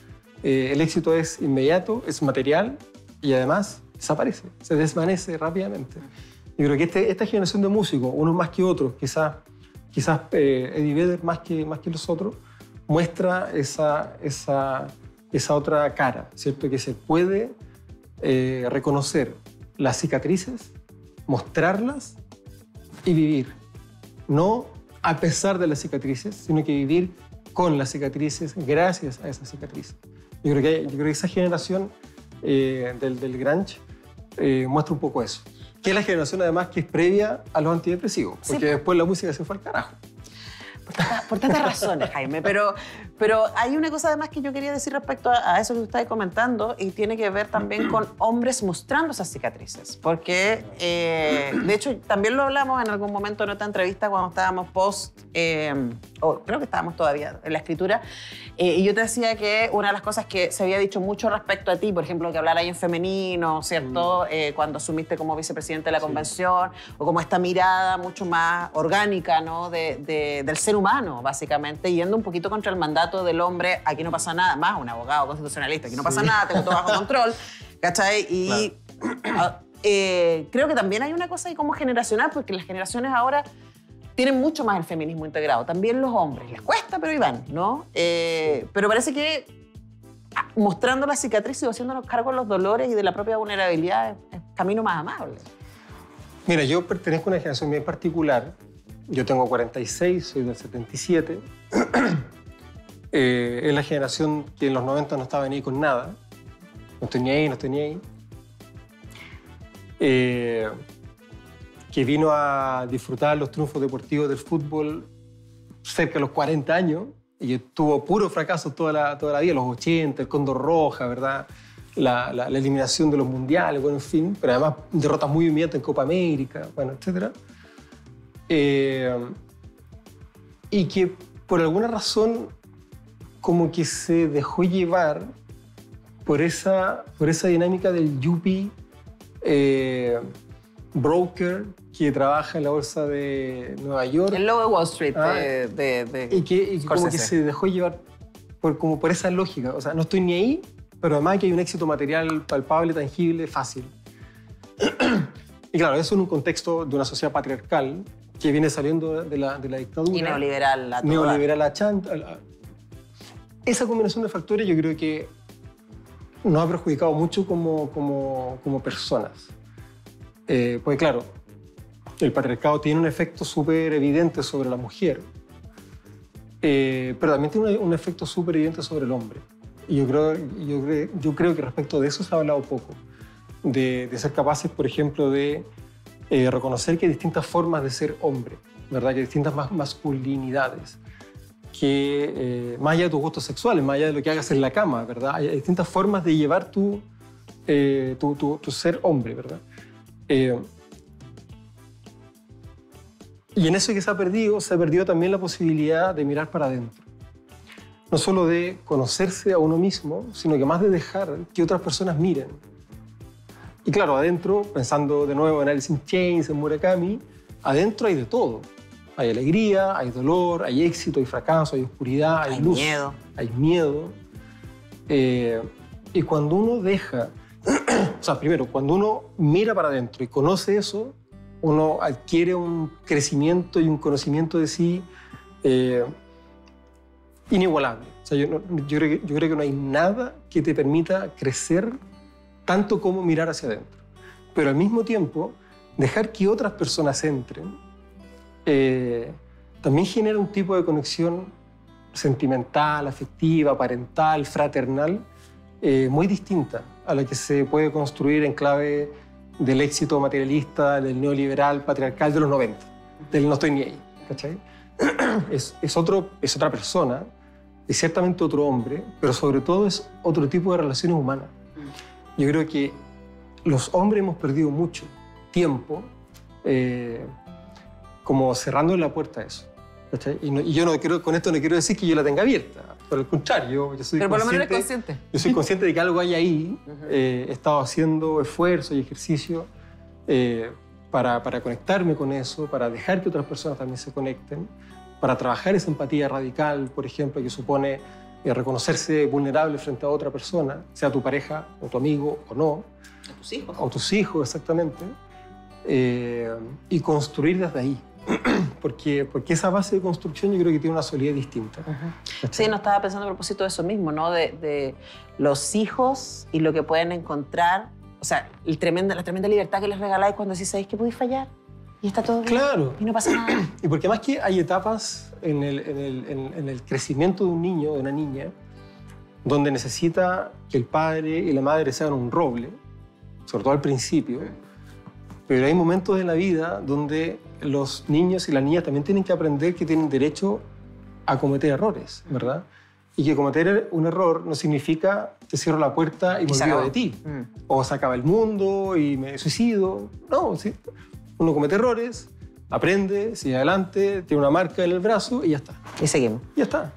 El éxito es inmediato, es material y además desaparece, se desvanece rápidamente. Yo creo que esta generación de músicos, unos más que otros, quizás Eddie Vedder más que los otros, muestra esa otra cara, ¿cierto? Que se puede reconocer las cicatrices, mostrarlas y vivir. No a pesar de las cicatrices, sino que vivir con las cicatrices, gracias a esas cicatrices. Yo creo que esa generación del grunge muestra un poco eso. Que es la generación además que es previa a los antidepresivos, Sí, porque después la música se fue al carajo. Por tantas razones, Jaime, pero hay una cosa además que yo quería decir respecto a eso que usted está comentando y tiene que ver también con hombres mostrando esas cicatrices, porque de hecho también lo hablamos en algún momento en otra entrevista cuando estábamos o creo que estábamos todavía en la escritura, y yo te decía que una de las cosas que se había dicho mucho respecto a ti, por ejemplo, que hablar ahí en femenino, ¿cierto? Cuando asumiste como vicepresidente de la convención, o como esta mirada mucho más orgánica, ¿no? del ser humano, básicamente, yendo un poquito contra el mandato del hombre, aquí no pasa nada, más un abogado constitucionalista, aquí no pasa nada, tengo todo bajo control, ¿cachai? Y creo que también hay una cosa ahí como generacional, porque las generaciones ahora tienen mucho más el feminismo integrado, también los hombres, les cuesta, pero iban, ¿no? Pero parece que mostrando la cicatriz y haciéndonos cargo de los dolores y de la propia vulnerabilidad es camino más amable. Mira, yo pertenezco a una generación bien particular. Yo tengo 46, soy del 77. Es la generación que en los 90 no estaba ni ahí con nada. No tenía ahí. Que vino a disfrutar los triunfos deportivos del fútbol cerca de los 40 años y tuvo puro fracaso toda la vida, los 80, el Cóndor Roja, ¿verdad? la eliminación de los mundiales, bueno, en fin, pero además derrotas muy humillantes en Copa América, bueno, etc. Y que por alguna razón como que se dejó llevar por esa dinámica del yuppie broker que trabaja en la bolsa de Nueva York. El lobo de Wall Street Y que como que se dejó llevar por esa lógica. O sea, no estoy ni ahí, pero además que hay un éxito material palpable, tangible, fácil. Y claro, eso en un contexto de una sociedad patriarcal que viene saliendo de la dictadura. Y neoliberal a todo neoliberal a chanta. Esa combinación de factores yo creo que nos ha perjudicado mucho como personas. Pues claro, el patriarcado tiene un efecto súper evidente sobre la mujer, pero también tiene un efecto súper evidente sobre el hombre. Y yo creo que respecto de eso se ha hablado poco, de ser capaces, por ejemplo, de reconocer que hay distintas formas de ser hombre, ¿verdad? Que hay distintas masculinidades, que más allá de tus gustos sexuales, más allá de lo que hagas en la cama, ¿verdad? Hay distintas formas de llevar tu ser hombre, ¿verdad? Y en eso que se ha perdido también la posibilidad de mirar para adentro. No solo de conocerse a uno mismo, sino que más de dejar que otras personas miren. Y claro, adentro, pensando de nuevo en Alice in Chains, en Murakami, adentro hay de todo. Hay alegría, hay dolor, hay éxito, hay fracaso, hay oscuridad, hay luz. Miedo. Hay miedo. Y cuando uno deja... O sea, primero, cuando uno mira para adentro y conoce eso, uno adquiere un crecimiento y un conocimiento de sí inigualable. O sea, yo creo que no hay nada que te permita crecer tanto como mirar hacia adentro. Pero al mismo tiempo, dejar que otras personas entren también genera un tipo de conexión sentimental, afectiva, parental, fraternal, muy distinta a la que se puede construir en clave del éxito materialista, del neoliberal, patriarcal de los 90, del no estoy ni ahí, ¿cachai? Es otra persona, es ciertamente otro hombre, pero sobre todo es otro tipo de relaciones humanas. Yo creo que los hombres hemos perdido mucho tiempo como cerrando la puerta a eso, ¿cachai? Y yo con esto no quiero decir que yo la tenga abierta, por el contrario, yo soy Pero por lo menos eres consciente. Yo soy consciente de que algo hay ahí. He estado haciendo esfuerzo y ejercicio para conectarme con eso, para dejar que otras personas también se conecten, para trabajar esa empatía radical, por ejemplo, que supone reconocerse vulnerable frente a otra persona, sea tu pareja o tu amigo o no. A tus hijos. O tus hijos, exactamente. Y construir desde ahí. Porque esa base de construcción yo creo que tiene una solidez distinta. Sí, no estaba pensando a propósito de eso mismo, ¿no? De los hijos y lo que pueden encontrar. O sea, la tremenda libertad que les regaláis cuando decís, ¿sabéis que podéis fallar? Y está todo bien. Claro. Y no pasa nada. Y porque más que hay etapas en el crecimiento de un niño o de una niña donde necesita que el padre y la madre sean un roble, sobre todo al principio, pero hay momentos de la vida donde los niños y las niñas también tienen que aprender que tienen derecho a cometer errores, ¿verdad? Y que cometer un error no significa te cierro la puerta y me olvido de ti. O se acaba el mundo y me suicido. No, ¿sí? Uno comete errores, aprende, sigue adelante, tiene una marca en el brazo y ya está. Y seguimos. Ya está.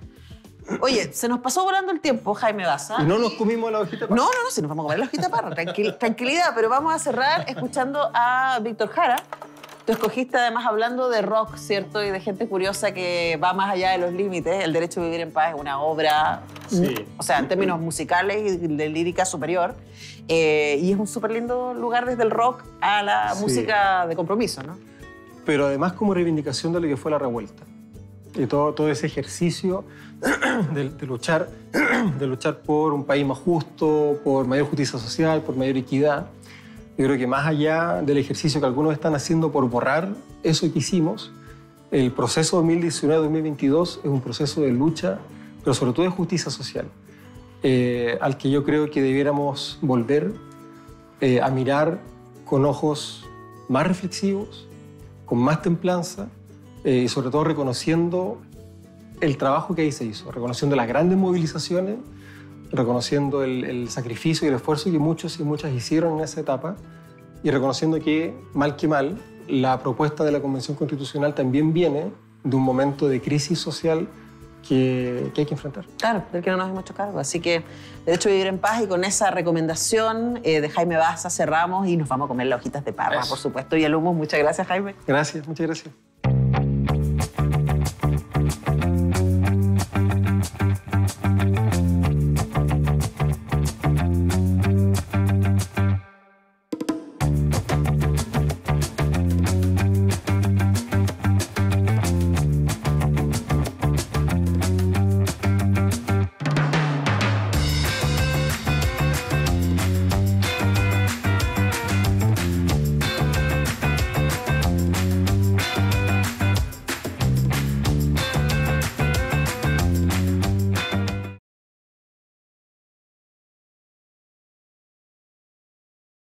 Oye, se nos pasó volando el tiempo, Jaime Baza. Y no nos comimos la hojita parra. No, si nos vamos a comer la hojita parra. Tranquilidad, pero vamos a cerrar escuchando a Víctor Jara. Tú escogiste además hablando de rock, ¿cierto? Y de gente curiosa que va más allá de los límites. El Derecho a Vivir en Paz es una obra, o sea, en términos musicales y de lírica superior. Y es un súper lindo lugar desde el rock a la música de compromiso, ¿no? Pero además como reivindicación de lo que fue la revuelta. Y todo ese ejercicio de luchar por un país más justo, por mayor justicia social, por mayor equidad. Yo creo que más allá del ejercicio que algunos están haciendo por borrar eso que hicimos, el proceso 2019-2022 es un proceso de lucha, pero sobre todo de justicia social, al que yo creo que debiéramos volver a mirar con ojos más reflexivos, con más templanza, y sobre todo reconociendo el trabajo que ahí se hizo, reconociendo las grandes movilizaciones, reconociendo el sacrificio y el esfuerzo que muchos y muchas hicieron en esa etapa y reconociendo que, mal que mal, la propuesta de la Convención Constitucional también viene de un momento de crisis social que hay que enfrentar. Claro, del que no nos hemos hecho cargo. Así que derecho a vivir en paz, y con esa recomendación de Jaime Baza cerramos y nos vamos a comer las hojitas de parra, por supuesto, y el hummus. Muchas gracias, Jaime. Gracias, muchas gracias.